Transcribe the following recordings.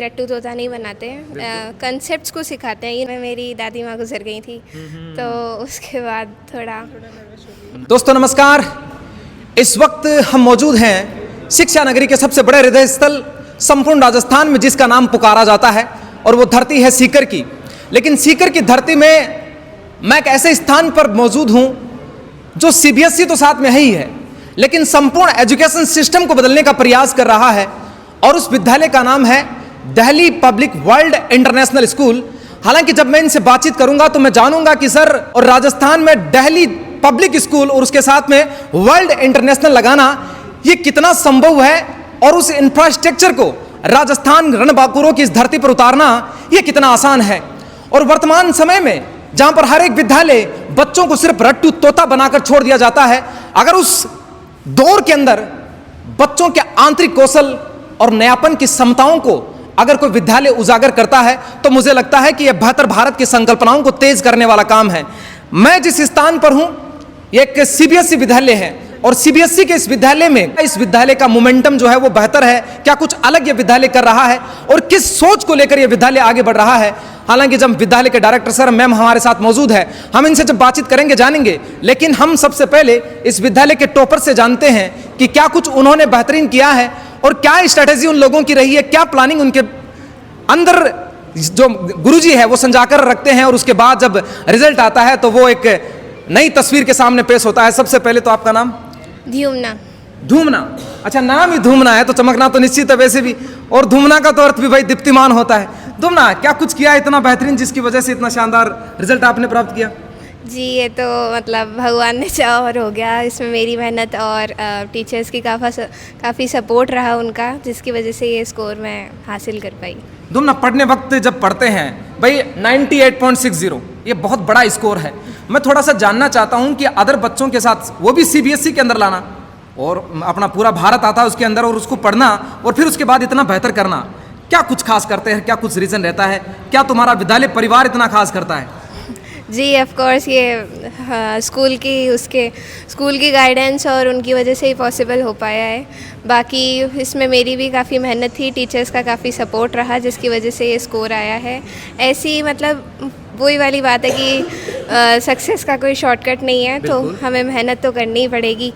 रट्टू तोता नहीं बनाते हैं, कंसेप्ट्स को सिखाते हैं। ये मेरी दादी माँ गुजर गई थी तो उसके बाद थोड़ा। दोस्तों नमस्कार, इस वक्त हम मौजूद हैं शिक्षा नगरी के सबसे बड़े हृदय स्थल संपूर्ण राजस्थान में, जिसका नाम पुकारा जाता है, और वो धरती है सीकर की। लेकिन सीकर की धरती में मैं एक ऐसे स्थान पर मौजूद हूं जो सीबीएसई तो साथ में ही है, लेकिन संपूर्ण एजुकेशन सिस्टम को बदलने का प्रयास कर रहा है, और उस विद्यालय का नाम है Delhi public world international school. हालांकि जब मैं इनसे बातचीत करूंगा तो मैं जानूंगा कि सर, और राजस्थान में दिल्ली पब्लिक स्कूल और उसके साथ में वर्ल्ड इंटरनेशनल लगाना ये कितना संभव है, और उस इंफ्रास्ट्रक्चर को राजस्थान रणबांकुरों की इस धरती पर उतारना ये कितना आसान है। और वर्तमान समय में जहां पर हर एक विद्यालय बच्चों को सिर्फ रट्टू तोता बनाकर छोड़ दिया जाता है, अगर उस दौर के अंदर बच्चों के आंतरिक कौशल और नयापन की क्षमताओं को अगर कोई विद्यालय उजागर करता है तो मुझे लगता है कि यह बेहतर भारत की संकल्पनाओं को तेज करने वाला काम है। मैं जिस स्थान पर हूं यह एक सीबीएसई विद्यालय है, और सीबीएसई के इस विद्यालय में इस विद्यालय का मोमेंटम जो है वो बेहतर है। क्या कुछ अलग यह विद्यालय कर रहा है और किस सोच को लेकर यह विद्यालय आगे बढ़ रहा है। हालांकि जब विद्यालय के डायरेक्टर सर मैम हमारे साथ मौजूद है, हम इनसे जब बातचीत करेंगे जानेंगे, लेकिन हम सबसे पहले इस विद्यालय के टॉपर से जानते हैं कि क्या कुछ उन्होंने बेहतरीन किया है और क्या स्ट्रेटेजी उन लोगों की रही है, क्या प्लानिंग उनके अंदर जो गुरुजी है वो संजाकर रखते हैं, और उसके बाद जब रिजल्ट आता है तो वो एक नई तस्वीर के सामने पेश होता है। सबसे पहले तो आपका नाम? धूमना। धूमना, अच्छा नाम ही धूमना है तो चमकना तो निश्चित है वैसे भी, और धूमना का तो अर्थ भी भाई दीप्तिमान होता है। धूमना, क्या कुछ किया इतना बेहतरीन जिसकी वजह से इतना शानदार रिजल्ट आपने प्राप्त किया? जी ये तो मतलब भगवान ने चाहा और हो गया। इसमें मेरी मेहनत और टीचर्स की काफ़ी सपोर्ट रहा उनका, जिसकी वजह से ये स्कोर मैं हासिल कर पाई। धूमना, पढ़ने वक्त जब पढ़ते हैं भाई 98.60 ये बहुत बड़ा स्कोर है। मैं थोड़ा सा जानना चाहता हूं कि अदर बच्चों के साथ वो भी सीबीएसई के अंदर लाना, और अपना पूरा भारत आता है उसके अंदर, और उसको पढ़ना और फिर उसके बाद इतना बेहतर करना, क्या कुछ खास करते हैं, क्या कुछ रीज़न रहता है, क्या तुम्हारा विद्यालय परिवार इतना खास करता है? जी ऑफ कोर्स ये स्कूल की गाइडेंस और उनकी वजह से ही पॉसिबल हो पाया है। बाकी इसमें मेरी भी काफ़ी मेहनत थी, टीचर्स का काफ़ी सपोर्ट रहा, जिसकी वजह से ये स्कोर आया है। ऐसी मतलब वही वाली बात है कि सक्सेस का कोई शॉर्टकट नहीं है, तो हमें मेहनत तो करनी ही पड़ेगी।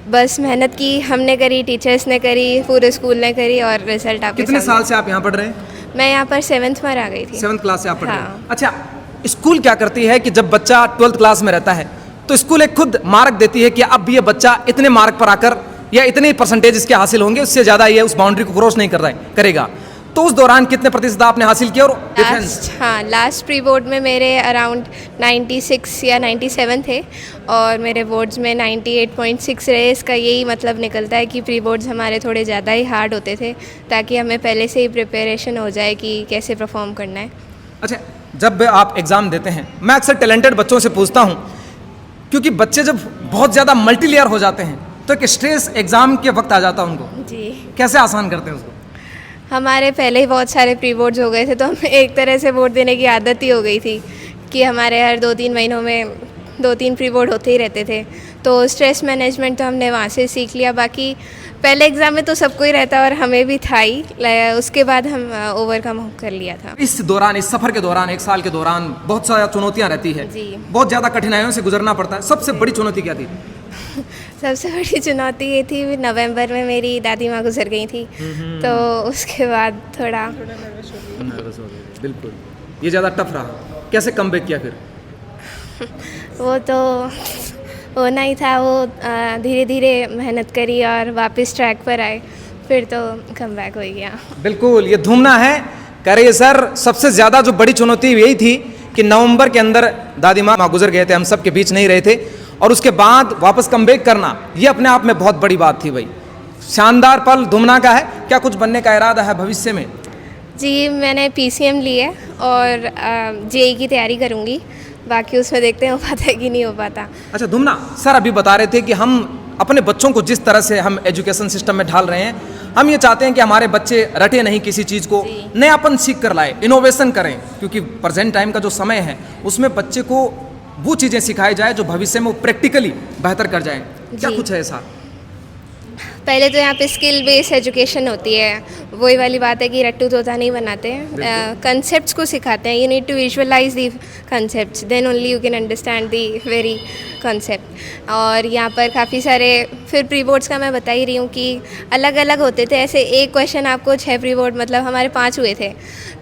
बस मेहनत की हमने करी, टीचर्स ने करी, पूरे स्कूल ने करी, और रिजल्ट आपके कितने साल से आप यहाँ पढ़ रहे हैं? मैं यहाँ पर 7th में आ गई थी। 7th क्लास से आप पढ़ रहे हैं? हाँ। अच्छा, स्कूल क्या करती है कि जब बच्चा 12th क्लास में रहता है तो स्कूल एक खुद मार्क देती है कि अब ये बच्चा इतने मार्क पर आकर या इतने परसेंटेज इसके हासिल होंगे, उससे ज़्यादा ये उस बाउंड्री को क्रॉस नहीं करेगा। तो उस दौरान कितने प्रतिशत आपने हासिल किया? और लास्ट प्री बोर्ड में मेरे अराउंड 96 या 97 थे, और मेरे बोर्ड्स में 98.6 रहे। इसका यही मतलब निकलता है कि प्री बोर्ड्स हमारे थोड़े ज़्यादा ही हार्ड होते थे, ताकि हमें पहले से ही प्रिपरेशन हो जाए कि कैसे परफॉर्म करना है। अच्छा, जब आप एग्ज़ाम देते हैं, मैं अक्सर टैलेंटेड बच्चों से पूछता हूं, क्योंकि बच्चे जब बहुत ज़्यादा मल्टी लेयर हो जाते हैं तो एक स्ट्रेस एग्ज़ाम के वक्त आ जाता है उनको, जी कैसे आसान करते हैं उसको? हमारे पहले ही बहुत सारे प्री बोर्ड्स हो गए थे, तो हमें एक तरह से बोर्ड देने की आदत ही हो गई थी कि हमारे हर 2-3 महीनों में 2-3 प्री बोर्ड होते ही रहते थे, तो स्ट्रेस मैनेजमेंट तो हमने वहाँ से सीख लिया। बाकी पहले एग्ज़ाम में तो सबको ही रहता है और हमें भी था ही, उसके बाद हम ओवरकम कर लिया था। इस दौरान, इस सफ़र के दौरान, 1 साल के दौरान बहुत सारी चुनौतियाँ रहती है, बहुत ज़्यादा कठिनाइयों से गुजरना पड़ता है। सबसे बड़ी चुनौती क्या थी? सबसे बड़ी चुनौती ये थी, नवंबर में मेरी दादी माँ गुजर गई थी, तो उसके बाद थोड़ा नर्वस हो गए। बिल्कुल, ये ज़्यादा टफ रहा। कैसे कमबैक किया फिर? वो तो होना ही था, वो धीरे धीरे मेहनत करी और वापस ट्रैक पर आए, फिर तो कमबैक हो गया। बिल्कुल, ये धूमना है। करे सर, सबसे ज़्यादा जो बड़ी चुनौती यही थी कि नवंबर के अंदर दादी माँ गुजर गए थे, हम सब के बीच नहीं रहे थे, और उसके बाद वापस कमबैक करना ये अपने आप में बहुत बड़ी बात थी भाई। शानदार पल धूमना का है। क्या कुछ बनने का इरादा है भविष्य में? जी मैंने पीसीएम ली है और जेई की तैयारी करूँगी, बाकी उसमें देखते हैं हो पाता है कि नहीं हो पाता। अच्छा धूमना, सर अभी बता रहे थे कि हम अपने बच्चों को जिस तरह से हम एजुकेशन सिस्टम में ढाल रहे हैं, हम ये चाहते हैं कि हमारे बच्चे रटे नहीं किसी चीज़ को, नयापन सीख कर लाए, इनोवेशन करें, क्योंकि प्रेजेंट टाइम का जो समय है उसमें बच्चे को वो चीज़ें सिखाई जाए जो भविष्य में वो प्रैक्टिकली बेहतर कर जाएं। क्या कुछ है ऐसा? पहले तो यहाँ पे स्किल बेस्ड एजुकेशन होती है, वही वाली बात है कि रट्टू तोता नहीं बनाते हैं, कंसेप्ट्स को सिखाते हैं। You need to visualize the concepts, then only you can understand the very concept. और यहाँ पर काफ़ी सारे, फिर प्री बोर्ड्स का मैं बता ही रही हूँ कि अलग अलग होते थे। ऐसे एक क्वेश्चन आपको 6 प्री बोर्ड, मतलब हमारे 5 हुए थे,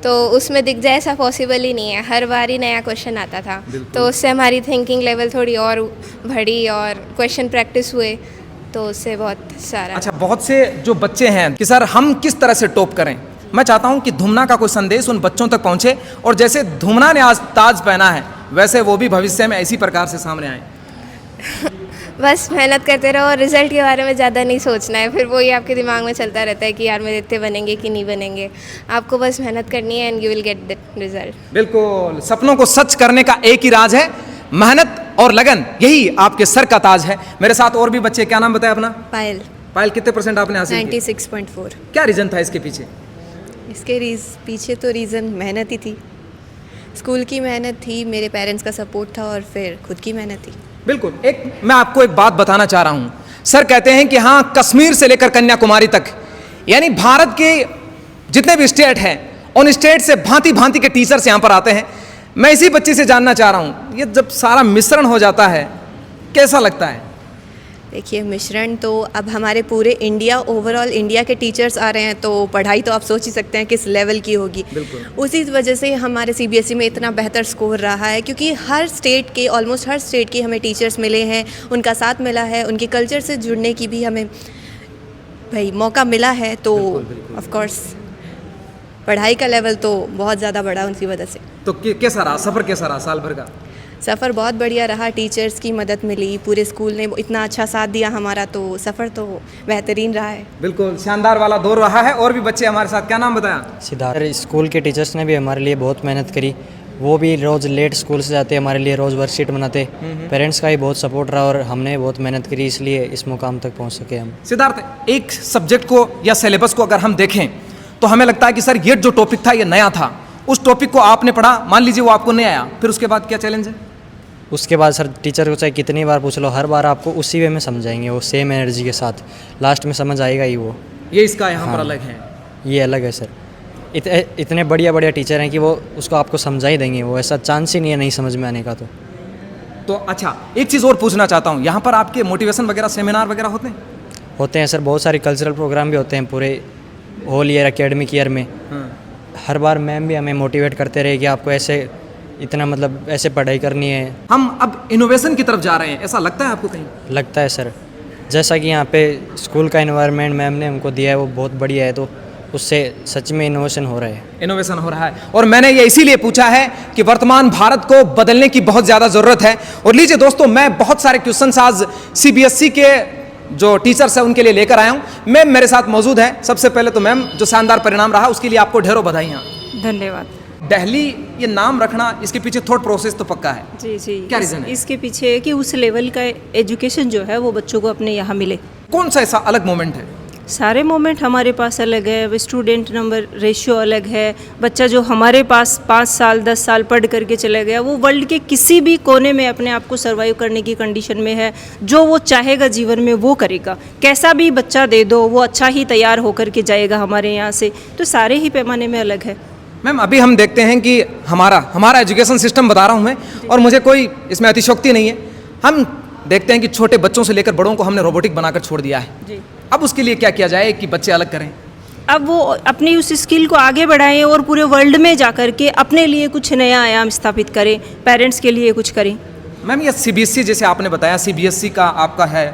तो उसमें दिख जाए ऐसा पॉसिबल ही नहीं है। हर बार ही नया क्वेश्चन आता था, तो उससे हमारी थिंकिंग लेवल थोड़ी और बढ़ी और क्वेश्चन प्रैक्टिस हुए, तो उससे बहुत सारा। अच्छा, बहुत से जो बच्चे हैं कि सर हम किस तरह से टॉप करें, मैं चाहता हूं कि धुमना का कोई संदेश उन बच्चों तक पहुंचे, और जैसे धुमना ने आज ताज पहना है वैसे वो भी भविष्य में इसी प्रकार से सामने आए। बस मेहनत करते रहो और रिजल्ट के बारे में ज़्यादा नहीं सोचना है, फिर वही आपके दिमाग में चलता रहता है कि यार मेरे इतने बनेंगे कि नहीं बनेंगे। आपको बस मेहनत करनी है and you will get the result. बिल्कुल, सपनों को सच करने का एक ही राज है, मेहनत और लगन, यही आपके सर का ताज है। मेरे साथ और भी बच्चे, क्या नाम बताया अपना? पायल। पायल, कितने परसेंट आपने हासिल किए? 96.4। क्या रीजन था इसके पीछे? इसके पीछे तो रीज़न मेहनत ही थी, स्कूल की मेहनत थी, मेरे पेरेंट्स का सपोर्ट था और फिर खुद की मेहनत थी। बिल्कुल। मैं आपको एक बात बताना चाह रहा हूँ, सर कहते हैं कि हाँ, कश्मीर से लेकर कन्याकुमारी तक, यानी भारत के जितने भी स्टेट हैं उन स्टेट से भांति भांति के टीचर्स यहाँ पर आते हैं। मैं इसी बच्चे से जानना चाह रहा हूँ, ये जब सारा मिश्रण हो जाता है कैसा लगता है? देखिए, मिश्रण तो अब हमारे पूरे इंडिया, ओवरऑल इंडिया के टीचर्स आ रहे हैं, तो पढ़ाई तो आप सोच ही सकते हैं किस लेवल की होगी। उसी वजह से हमारे CBSE में इतना बेहतर स्कोर रहा है, क्योंकि हर स्टेट के, ऑलमोस्ट हर स्टेट के हमें टीचर्स मिले हैं, उनका साथ मिला है, उनके कल्चर से जुड़ने की भी हमें भाई मौका मिला है। तो ऑफ कोर्स पढ़ाई का लेवल तो बहुत ज़्यादा बढ़ा उनकी वजह से। तो कैसा रहा सफ़र, कैसा रहा साल भर का? सफ़र बहुत बढ़िया रहा, टीचर्स की मदद मिली, पूरे स्कूल ने इतना अच्छा साथ दिया हमारा, तो सफ़र तो बेहतरीन रहा है। बिल्कुल शानदार वाला दौर रहा है। और भी बच्चे हमारे साथ, क्या नाम बताया? सिद्धार्थ। स्कूल के टीचर्स ने भी हमारे लिए बहुत मेहनत करी, वो भी रोज़ लेट स्कूल से जाते, हमारे लिए रोज़ वर्कशीट बनाते। पेरेंट्स का भी बहुत सपोर्ट रहा और हमने बहुत मेहनत करी, इसलिए इस मुकाम तक पहुँच सके हम। सिद्धार्थ, एक सब्जेक्ट को या सिलेबस को अगर हम देखें तो हमें लगता है कि सर ये जो टॉपिक था ये नया था, उस टॉपिक को आपने पढ़ा, मान लीजिए वो आपको नहीं आया, फिर उसके बाद क्या चैलेंज है? उसके बाद सर टीचर को चाहे कितनी बार पूछ लो, हर बार आपको उसी वे में समझाएंगे, वो सेम एनर्जी के साथ, लास्ट में समझ आएगा ही वो। ये इसका यहाँ पर हाँ, अलग है। ये अलग है सर। इतने बढ़िया बढ़िया टीचर हैं कि वो उसको आपको समझा ही देंगे, वो ऐसा चांस ही नहीं है नहीं समझ में आने का। तो अच्छा, एक चीज़ और पूछना चाहता हूँ, यहाँ पर आपके मोटिवेशन वगैरह, सेमिनार वगैरह होते हैं? होते हैं सर, बहुत सारे कल्चरल प्रोग्राम भी होते हैं पूरे होल ईयर, एकेडमिक ईयर में। हर बार मैम भी हमें मोटिवेट करते रहे कि आपको ऐसे इतना, मतलब ऐसे पढ़ाई करनी है। हम अब इनोवेशन की तरफ जा रहे हैं, ऐसा लगता है आपको कहीं? लगता है सर, जैसा कि यहाँ पे स्कूल का एनवायरनमेंट मैम ने हमको दिया है वो बहुत बढ़िया है, तो उससे सच में इनोवेशन हो रहा है। इनोवेशन हो रहा है, और मैंने ये इसीलिए पूछा है कि वर्तमान भारत को बदलने की बहुत ज़्यादा ज़रूरत है। और लीजिए दोस्तों, मैं बहुत सारे क्वेश्चंस आज CBSE के जो टीचर्स हैं उनके लिए लेकर आया हूँ। मैम मेरे साथ मौजूद है। सबसे पहले तो मैम, जो शानदार परिणाम रहा उसके लिए आपको ढेरों बधाइयाँ। धन्यवाद। दिल्ली ये नाम रखना, इसके पीछे थॉट प्रोसेस तो पक्का है? जी जी। क्या रीज़न है? इसके पीछे है कि उस लेवल का एजुकेशन जो है वो बच्चों को अपने यहाँ मिले। कौन सा ऐसा अलग मोमेंट है? सारे मोमेंट हमारे पास अलग है, स्टूडेंट नंबर रेशियो अलग है। बच्चा जो हमारे पास 5 साल 10 साल पढ़ करके चला गया, वो वर्ल्ड के किसी भी कोने में अपने आप को सर्वाइव करने की कंडीशन में है। जो वो चाहेगा जीवन में वो करेगा, कैसा भी बच्चा दे दो वो अच्छा ही तैयार होकर के जाएगा हमारे यहाँ से। तो सारे ही पैमाने में अलग है। मैम अभी हम देखते हैं कि हमारा एजुकेशन सिस्टम बता रहा हूँ मैं, और मुझे कोई इसमें अतिशयोक्ति नहीं है। हम देखते हैं कि छोटे बच्चों से लेकर बड़ों को हमने रोबोटिक बनाकर छोड़ दिया है जी। अब उसके लिए क्या किया जाए कि बच्चे अलग करें? अब वो अपनी उस स्किल को आगे बढ़ाएं और पूरे वर्ल्ड में जा कर के अपने लिए कुछ नया आयाम स्थापित करें, पेरेंट्स के लिए कुछ करें। मैम ये CBSE जैसे आपने बताया, CBSE का आपका है,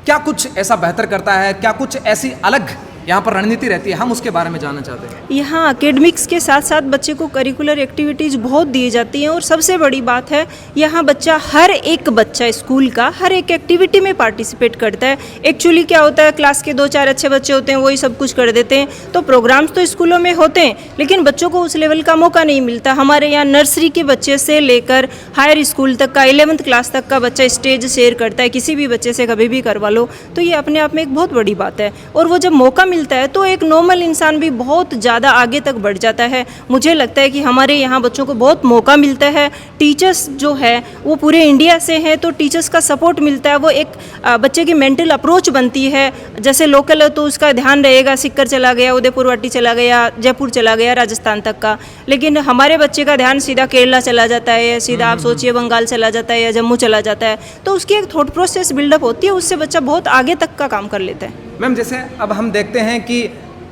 क्या कुछ ऐसा बेहतर करता है, क्या कुछ ऐसी अलग यहाँ पर रणनीति रहती है, हम उसके बारे में जानना चाहते हैं। यहाँ एकेडमिक्स के साथ साथ बच्चे को करिकुलर एक्टिविटीज़ बहुत दी जाती हैं, और सबसे बड़ी बात है यहाँ हर एक बच्चा स्कूल का हर एक एक्टिविटी में पार्टिसिपेट करता है। एक्चुअली क्या होता है, क्लास के 2-4 अच्छे बच्चे होते हैं, वही सब कुछ कर देते हैं। तो प्रोग्राम्स तो स्कूलों में होते हैं, लेकिन बच्चों को उस लेवल का मौका नहीं मिलता। हमारे यहाँ नर्सरी के बच्चे से लेकर हायर स्कूल तक का 11th क्लास तक का बच्चा स्टेज शेयर करता है, किसी भी बच्चे से कभी भी करवा लो। तो ये अपने आप में एक बहुत बड़ी बात है, और वो जब मौका मिलता है तो एक नॉर्मल इंसान भी बहुत ज़्यादा आगे तक बढ़ जाता है। मुझे लगता है कि हमारे यहाँ बच्चों को बहुत मौका मिलता है। टीचर्स जो है वो पूरे इंडिया से हैं तो टीचर्स का सपोर्ट मिलता है। वो एक बच्चे की मेंटल अप्रोच बनती है। जैसे लोकल है तो उसका ध्यान रहेगा, सिक्कर चला गया, उदयपुर वाटी चला गया, जयपुर चला गया, राजस्थान तक का। लेकिन हमारे बच्चे का ध्यान सीधा केरला चला जाता है, या सीधा आप सोचिए बंगाल चला जाता है या जम्मू चला जाता है। तो उसकी एक थॉट प्रोसेस बिल्डअप होती है, उससे बच्चा बहुत आगे तक का काम कर लेता है। मैम जैसे अब हम देखते हैं कि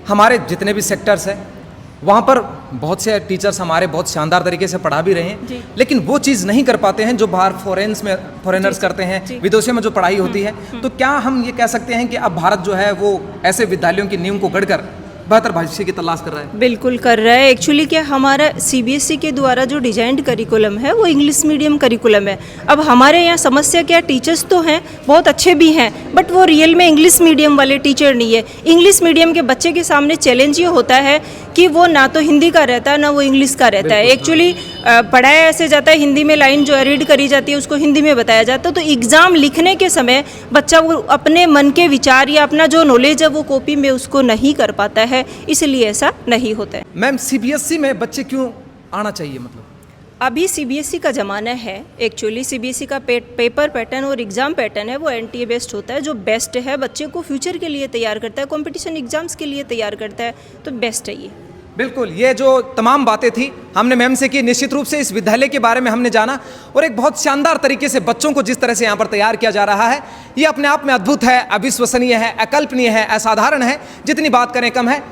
हमारे जितने भी सेक्टर्स हैं वहाँ पर बहुत से टीचर्स हमारे बहुत शानदार तरीके से पढ़ा भी रहे हैं, लेकिन वो चीज़ नहीं कर पाते हैं जो बाहर फॉरेनर्स करते हैं, विदेशों में जो पढ़ाई होती है। तो क्या हम ये कह सकते हैं कि अब भारत जो है वो ऐसे विद्यालयों की नींव को गढ़कर बेहतर भविष्य की तलाश कर रहा है? बिल्कुल कर रहा है। एक्चुअली क्या हमारा सीबीएसई के द्वारा जो डिजाइंड करिकुलम है वो इंग्लिश मीडियम करिकुलम है। अब हमारे यहाँ समस्या क्या, टीचर्स तो हैं, बहुत अच्छे भी हैं, बट वो रियल में इंग्लिश मीडियम वाले टीचर नहीं है। इंग्लिश मीडियम के बच्चे के सामने चैलेंज ये होता है कि वो ना तो हिंदी का रहता है ना वो इंग्लिश का रहता है। एक्चुअली पढ़ाया ऐसे जाता है, हिंदी में लाइन जो है रीड करी जाती है उसको हिंदी में बताया जाता है, तो एग्ज़ाम लिखने के समय बच्चा वो अपने मन के विचार या अपना जो नॉलेज है वो कॉपी में उसको नहीं कर पाता है, इसलिए ऐसा नहीं होता है। मैम सीबीएसई में बच्चे क्यों आना चाहिए? मतलब अभी सीबीएसई का ज़माना है। एक्चुअली सीबीएसई का पेपर पैटर्न और एग्ज़ाम पैटर्न है वो एनटीए बेस्ड होता है, जो बेस्ट है, बच्चे को फ्यूचर के लिए तैयार करता है, कंपटीशन एग्जाम्स के लिए तैयार करता है, तो बेस्ट है ये। बिल्कुल, ये जो तमाम बातें थी हमने मैम से की। निश्चित रूप से इस विद्यालय के बारे में हमने जाना और एक बहुत शानदार तरीके से बच्चों को जिस तरह से यहाँ पर तैयार किया जा रहा है ये अपने आप में अद्भुत है, अविश्वसनीय है, अकल्पनीय है, असाधारण है। जितनी बात करें कम है।